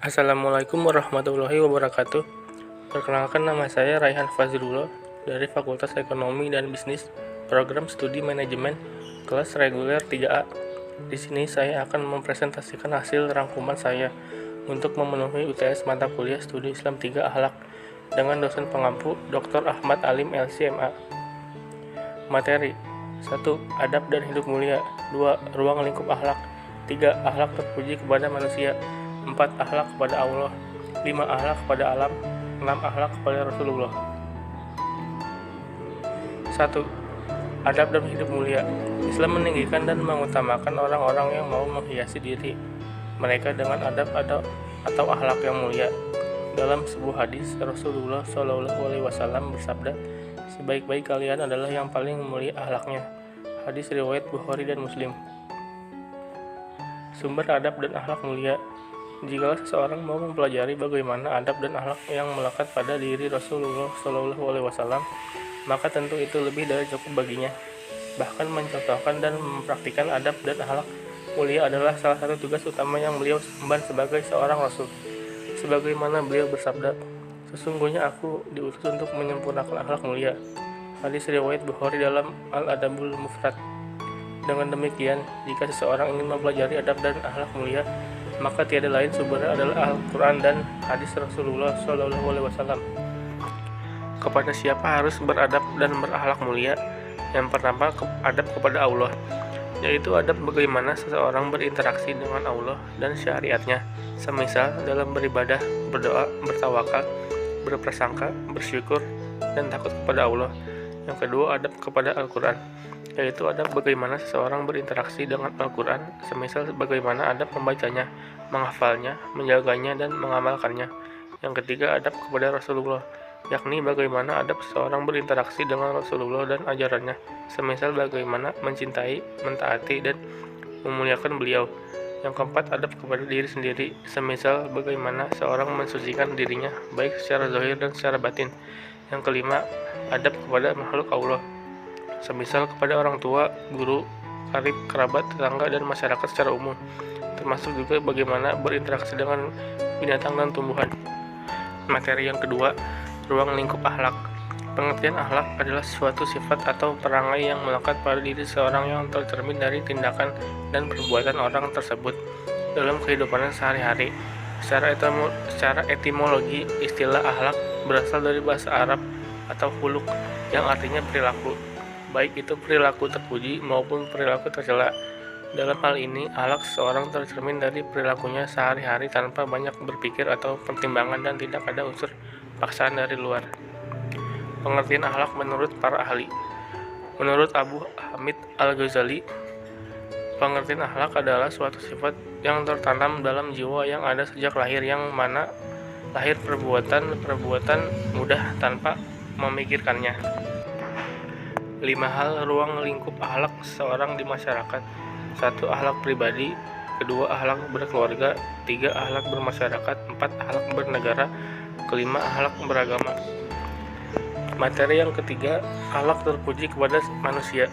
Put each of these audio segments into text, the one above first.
Assalamualaikum warahmatullahi wabarakatuh. Perkenalkan, nama saya Raihan Fazrullah dari Fakultas Ekonomi dan Bisnis, Program Studi Manajemen, kelas reguler 3A. Di sini saya akan mempresentasikan hasil rangkuman saya untuk memenuhi UTS mata kuliah Studi Islam 3 Akhlak dengan dosen pengampu Dr. Ahmad Alim LCMA. Materi: 1. Adab dan hidup mulia. 2. Ruang lingkup akhlak. 3. Akhlak terpuji kepada manusia. 4. Akhlak kepada Allah. 5. Akhlak kepada alam. 6. Akhlak kepada Rasulullah. 1. Adab dan hidup mulia. Islam meninggikan dan mengutamakan orang-orang yang mau menghiasi diri mereka dengan adab atau akhlak yang mulia. Dalam sebuah hadis, Rasulullah SAW bersabda, "Sebaik-baik kalian adalah yang paling mulia akhlaknya." Hadis riwayat Bukhari dan Muslim. Sumber adab dan akhlak mulia. Jika seseorang mau mempelajari bagaimana adab dan akhlak yang melekat pada diri Rasulullah SAW, maka tentu itu lebih dari cukup baginya. Bahkan mencontohkan dan mempraktikkan adab dan akhlak mulia adalah salah satu tugas utama yang beliau emban sebagai seorang Rasul. Sebagaimana beliau bersabda, "Sesungguhnya aku diutus untuk menyempurnakan akhlak mulia." Hadis riwayat Bukhari dalam Al-Adabul Mufrad. Dengan demikian, jika seseorang ingin mempelajari adab dan akhlak mulia, maka tiada lain sumbernya adalah Al-Quran dan hadis Rasulullah SAW. Kepada siapa harus beradab dan berakhlak mulia? Yang pertama, adab kepada Allah, yaitu adab bagaimana seseorang berinteraksi dengan Allah dan syariatnya, semisal dalam beribadah, berdoa, bertawakal, berprasangka, bersyukur, dan takut kepada Allah. Yang kedua, adab kepada Al-Quran, yaitu adab bagaimana seseorang berinteraksi dengan Al-Quran, semisal bagaimana adab membacanya, menghafalnya, menjaganya, dan mengamalkannya. Yang ketiga, adab kepada Rasulullah, yakni bagaimana adab seseorang berinteraksi dengan Rasulullah dan ajarannya, semisal bagaimana mencintai, mentaati, dan memuliakan beliau. Yang keempat, adab kepada diri sendiri, semisal bagaimana seorang mensucikan dirinya, baik secara zahir dan secara batin. Yang kelima, adab kepada makhluk Allah, semisal kepada orang tua, guru, karib, kerabat, tetangga, dan masyarakat secara umum, termasuk juga bagaimana berinteraksi dengan binatang dan tumbuhan. Materi yang kedua, ruang lingkup akhlak. Pengertian akhlak adalah suatu sifat atau perangai yang melekat pada diri seorang yang tercermin dari tindakan dan perbuatan orang tersebut dalam kehidupannya sehari-hari. Secara etimologi, istilah akhlak berasal dari bahasa Arab atau khuluq yang artinya perilaku, baik itu perilaku terpuji maupun perilaku tercela. Dalam hal ini, akhlak seseorang tercermin dari perilakunya sehari-hari tanpa banyak berpikir atau pertimbangan dan tidak ada unsur paksaan dari luar. Pengertian akhlak menurut para ahli. Menurut Abu Hamid Al-Ghazali, pengertian akhlak adalah suatu sifat yang tertanam dalam jiwa yang ada sejak lahir, yang mana lahir perbuatan mudah tanpa memikirkannya. 5 hal ruang lingkup akhlak seseorang di masyarakat. 1. Akhlak pribadi. 2. Akhlak berkeluarga. 3. Akhlak bermasyarakat. 4. Akhlak bernegara. 5. Akhlak beragama. Materi yang ketiga, akhlak terpuji kepada manusia.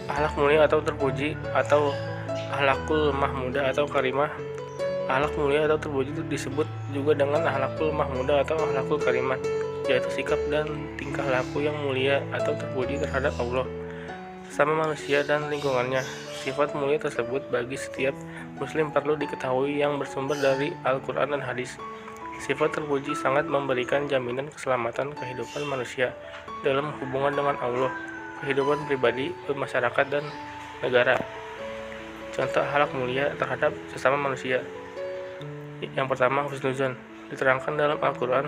Akhlak mulia atau terpuji atau akhlakul mahmudah atau karimah. Akhlak mulia atau terpuji itu disebut juga dengan akhlakul mahmudah atau akhlakul karimah, yaitu sikap dan tingkah laku yang mulia atau terpuji terhadap Allah, sesama manusia, dan lingkungannya. Sifat mulia tersebut bagi setiap muslim perlu diketahui yang bersumber dari Al-Quran dan hadis. Sifat terpuji sangat memberikan jaminan keselamatan kehidupan manusia dalam hubungan dengan Allah, kehidupan pribadi, masyarakat, dan negara. Contoh akhlak mulia terhadap sesama manusia. Yang pertama, husnuzon. Diterangkan dalam Al-Quran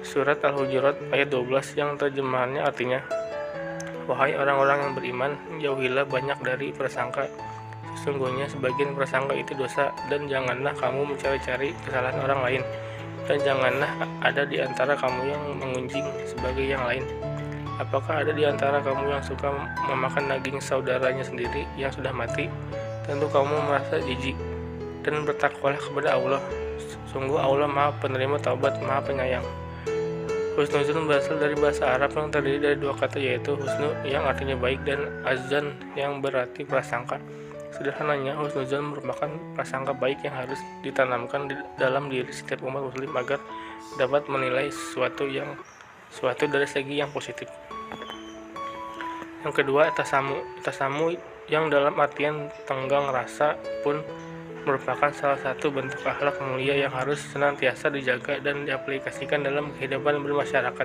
Surat Al-Hujurat ayat 12 yang terjemahannya artinya, "Wahai orang-orang yang beriman, jauhilah banyak dari prasangka. Sesungguhnya sebagian prasangka itu dosa, dan janganlah kamu mencari-cari kesalahan orang lain, dan janganlah ada di antara kamu yang mengunjing sebagai yang lain. Apakah ada di antara kamu yang suka memakan daging saudaranya sendiri yang sudah mati? Tentu kamu merasa jijik, dan bertakwalah kepada Allah. Sungguh Allah Maha Penerima Taubat, Maha Penyayang." Husnuzon berasal dari bahasa Arab yang terdiri dari dua kata, yaitu husnu yang artinya baik dan azan yang berarti prasangka. Sederhananya, husnuzon merupakan prasangka baik yang harus ditanamkan dalam diri setiap umat muslim agar dapat menilai suatu dari segi yang positif. Yang kedua, tasamu yang dalam artian tenggang rasa pun merupakan salah satu bentuk akhlak mulia yang harus senantiasa dijaga dan diaplikasikan dalam kehidupan bermasyarakat.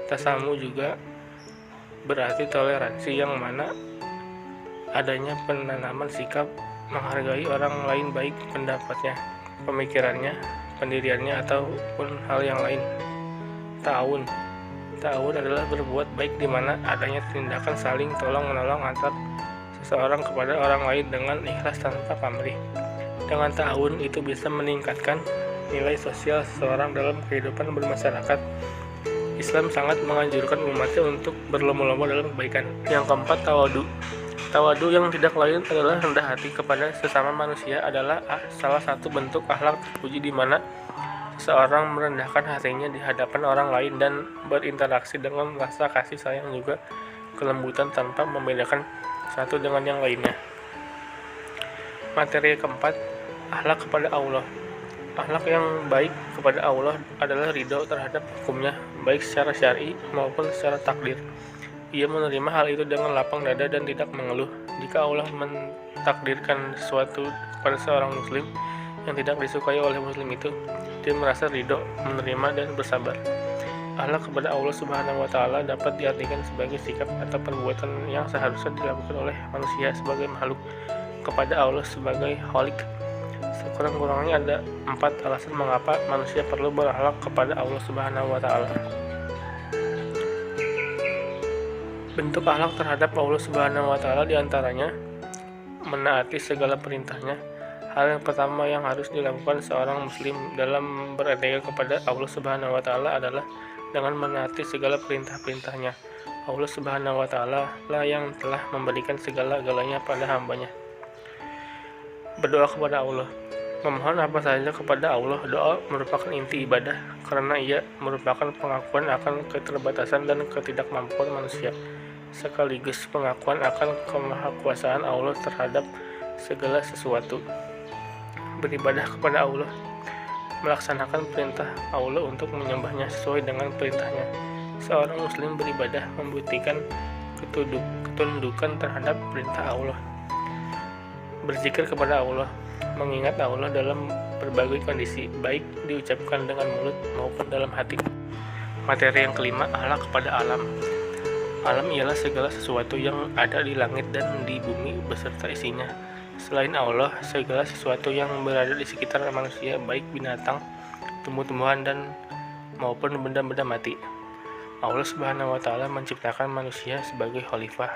Tasamu juga berarti toleransi, yang mana adanya penanaman sikap menghargai orang lain baik pendapatnya, pemikirannya, pendiriannya, ataupun hal yang lain. Ta'awun adalah berbuat baik di mana adanya tindakan saling tolong-menolong antar seseorang kepada orang lain dengan ikhlas tanpa pamrih. Dengan ta'awun itu bisa meningkatkan nilai sosial seseorang dalam kehidupan bermasyarakat. Islam sangat menganjurkan umatnya untuk berlomba-lomba dalam kebaikan. Yang keempat, tawadu. Tawadu yang tidak lain adalah rendah hati kepada sesama manusia adalah salah satu bentuk akhlak terpuji di mana seseorang merendahkan hatinya di hadapan orang lain dan berinteraksi dengan rasa kasih sayang juga kelembutan tanpa membedakan satu dengan yang lainnya. Materi keempat, akhlak kepada Allah. Akhlak yang baik kepada Allah adalah ridho terhadap hukumnya, baik secara syar'i maupun secara takdir. Ia menerima hal itu dengan lapang dada dan tidak mengeluh. Jika Allah mentakdirkan sesuatu kepada seorang muslim yang tidak disukai oleh muslim itu, dia merasa ridho, menerima, dan bersabar. Akhlak kepada Allah Subhanahu wa Ta'ala dapat diartikan sebagai sikap atau perbuatan yang seharusnya dilakukan oleh manusia sebagai makhluk kepada Allah sebagai Khalik. Sekurang-kurangnya ada 4 alasan mengapa manusia perlu berakhlak kepada Allah Subhanahu wa Ta'ala. Bentuk akhlak terhadap Allah Subhanahu wa Ta'ala diantaranya menaati segala perintahnya. Hal yang pertama yang harus dilakukan seorang muslim dalam beretika kepada Allah Subhanahu wa Ta'ala adalah dengan menaati segala perintah-perintahnya. Allah Subhanahu wa Ta'ala lah yang telah memberikan segala-galanya pada hambanya. Berdoa kepada Allah. Memohon apa saja kepada Allah. Doa merupakan inti ibadah karena ia merupakan pengakuan akan keterbatasan dan ketidakmampuan manusia, sekaligus pengakuan akan kemahakuasaan Allah terhadap segala sesuatu. Beribadah kepada Allah, melaksanakan perintah Allah untuk menyembahnya sesuai dengan perintahnya. Seorang muslim beribadah membuktikan ketundukan terhadap perintah Allah. Berzikir kepada Allah, mengingat Allah dalam berbagai kondisi, baik diucapkan dengan mulut maupun dalam hati. Materi yang kelima, akhlak kepada alam. Alam ialah segala sesuatu yang ada di langit dan di bumi beserta isinya. Selain Allah, segala sesuatu yang berada di sekitar manusia, baik binatang, tumbuh-tumbuhan, dan maupun benda-benda mati. Allah Subhanahu wa Ta'ala menciptakan manusia sebagai khalifah.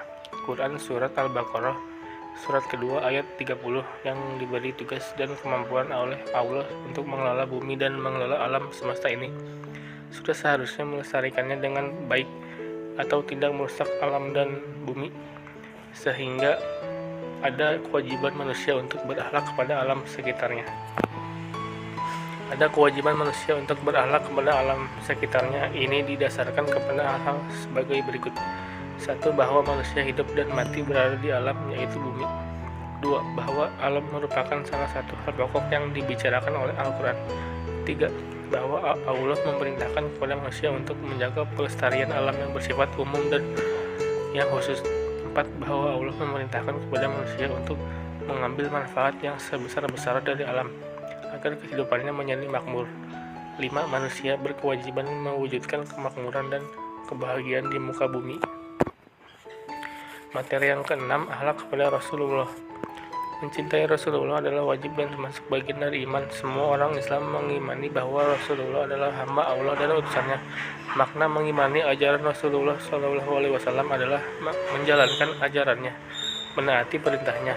Quran Surat Al-Baqarah Surat kedua ayat 30 yang diberi tugas dan kemampuan oleh Allah untuk mengelola bumi dan mengelola alam semesta ini. Sudah seharusnya melestarikannya dengan baik atau tidak merusak alam dan bumi, sehingga ada kewajiban manusia untuk berakhlak kepada alam sekitarnya. Ada kewajiban manusia untuk berakhlak kepada alam sekitarnya. Ini didasarkan kepada hal-hal sebagai berikut. 1. Bahwa manusia hidup dan mati berada di alam, yaitu bumi. 2. Bahwa alam merupakan salah satu hal pokok yang dibicarakan oleh Al-Quran. 3. Bahwa Allah memerintahkan kepada manusia untuk menjaga pelestarian alam yang bersifat umum dan yang khusus. 4. Bahwa Allah memerintahkan kepada manusia untuk mengambil manfaat yang sebesar-besar dari alam agar kehidupannya menjadi makmur. 5. Manusia berkewajiban mewujudkan kemakmuran dan kebahagiaan di muka bumi. Materi yang keenam, akhlak kepada Rasulullah. Mencintai Rasulullah adalah wajib dan termasuk bagian dari iman. Semua orang Islam mengimani bahwa Rasulullah adalah hamba Allah dan utusannya. Makna mengimani ajaran Rasulullah SAW adalah menjalankan ajarannya, menaati perintahnya.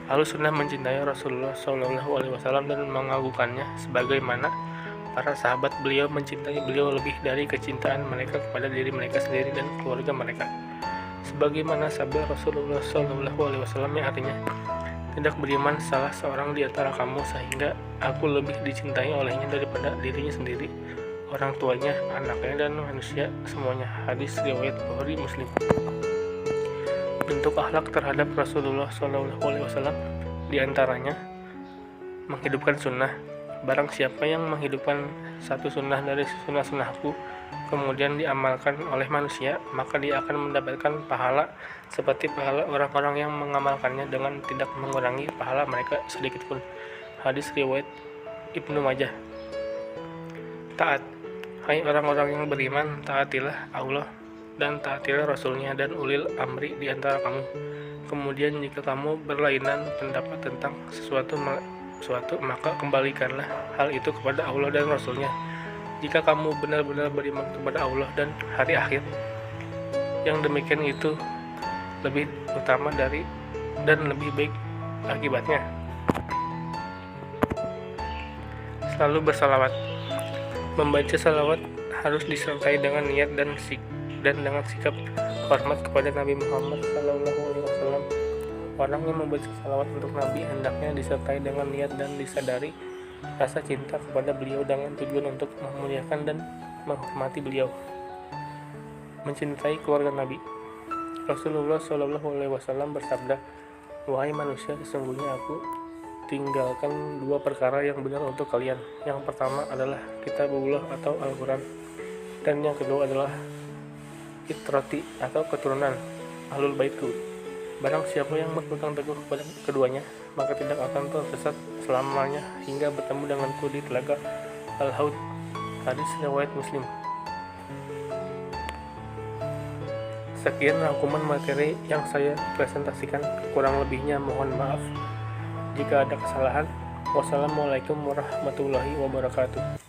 Ahlussunnah mencintai Rasulullah SAW dan mengagungkannya, sebagaimana para sahabat beliau mencintai beliau lebih dari kecintaan mereka kepada diri mereka sendiri dan keluarga mereka. Sebagaimana sabda Rasulullah SAW yang artinya, tidak beriman salah seorang di antara kamu sehingga aku lebih dicintai olehnya daripada dirinya sendiri, orang tuanya, anaknya, dan manusia semuanya. Hadis riwayat Bukhari Muslim. bentuk akhlak terhadap Rasulullah SAW, diantaranya menghidupkan sunnah. Barang siapa yang menghidupkan satu sunnah dari sunnah-sunnahku, kemudian diamalkan oleh manusia, maka dia akan mendapatkan pahala seperti pahala orang-orang yang mengamalkannya dengan tidak mengurangi pahala mereka sedikitpun. Hadis riwayat Ibnu Majah. Taat. Hai orang-orang yang beriman, taatilah Allah dan taatilah Rasulnya dan ulil amri di antara kamu. Kemudian jika kamu berlainan pendapat tentang sesuatu, maka kembalikanlah hal itu kepada Allah dan Rasulnya. Jika kamu benar-benar beriman kepada Allah dan hari akhir, yang demikian itu lebih utama dari dan lebih baik akibatnya. Selalu bersalawat. Membaca salawat harus disertai dengan niat dan dengan sikap hormat kepada Nabi Muhammad SAW. Orang yang membaca salawat untuk Nabi hendaknya disertai dengan niat dan disadari rasa cinta kepada beliau dengan tujuan untuk memuliakan dan menghormati beliau. Mencintai keluarga Nabi. Rasulullah SAW bersabda, "Wahai manusia, sesungguhnya aku tinggalkan dua perkara yang benar untuk kalian. Yang pertama adalah kitabullah atau Al-Quran, dan yang kedua adalah itrati atau keturunan Ahlul Baitku. Barang siapa yang berpegang teguh kepada keduanya, maka tidak akan tersesat selamanya hingga bertemu denganku di telaga Al-Haud." Hadis riwayat Muslim. Sekian rangkuman materi yang saya presentasikan. Kurang lebihnya mohon maaf jika ada kesalahan. Wassalamualaikum warahmatullahi wabarakatuh.